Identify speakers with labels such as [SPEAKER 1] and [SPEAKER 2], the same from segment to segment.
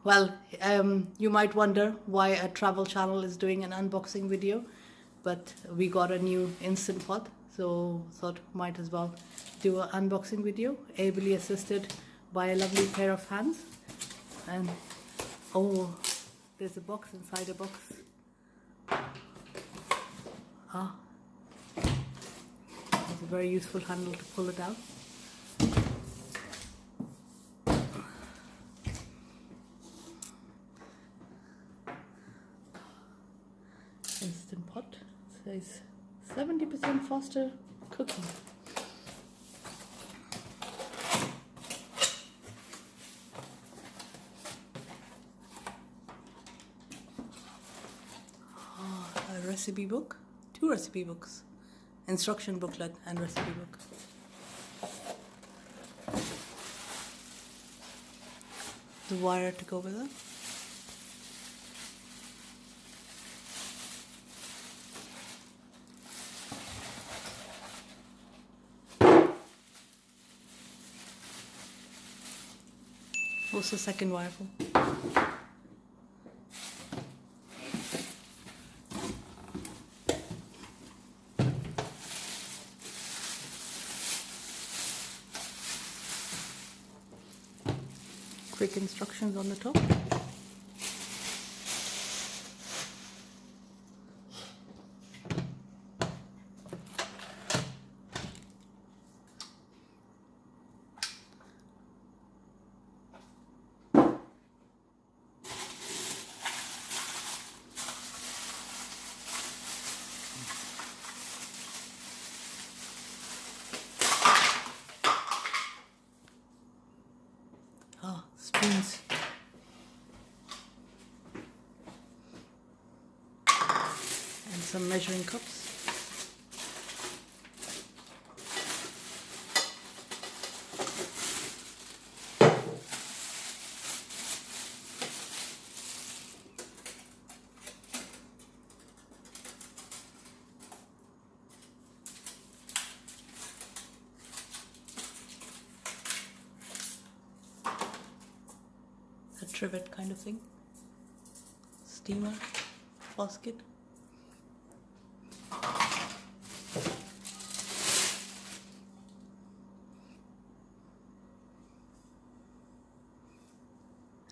[SPEAKER 1] Well, you might wonder why a travel channel is doing an unboxing video, but we got a new Instant Pot, so thought might as well do an unboxing video, ably assisted by a lovely pair of hands. And oh, there's a box inside a box. It's a very useful handle to pull it out. Instant Pot says 70% faster cooking. A recipe book, 2 recipe books, instruction booklet and recipe book. The wire to go with it. What's the second wire for? Quick instructions on the top. Spoons. And some measuring cups. A trivet kind of thing. Steamer, basket.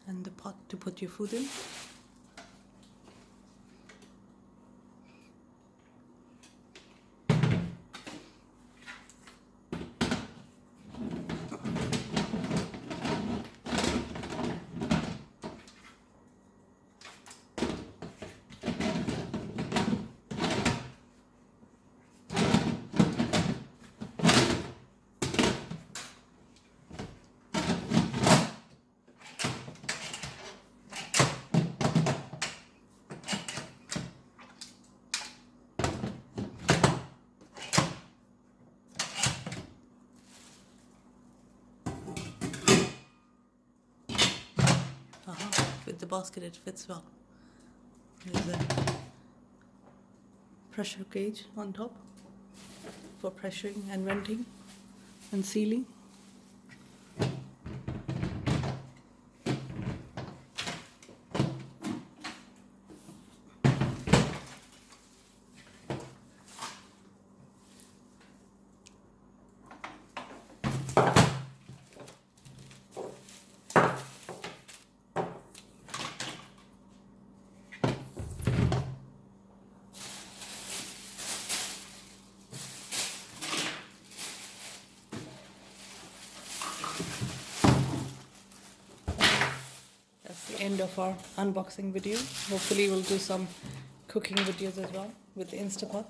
[SPEAKER 1] And the pot to put your food in. With the basket it fits well. There's a pressure gauge on top for pressuring and venting and sealing. End of our unboxing video. Hopefully we'll do some cooking videos as well with the Instapot.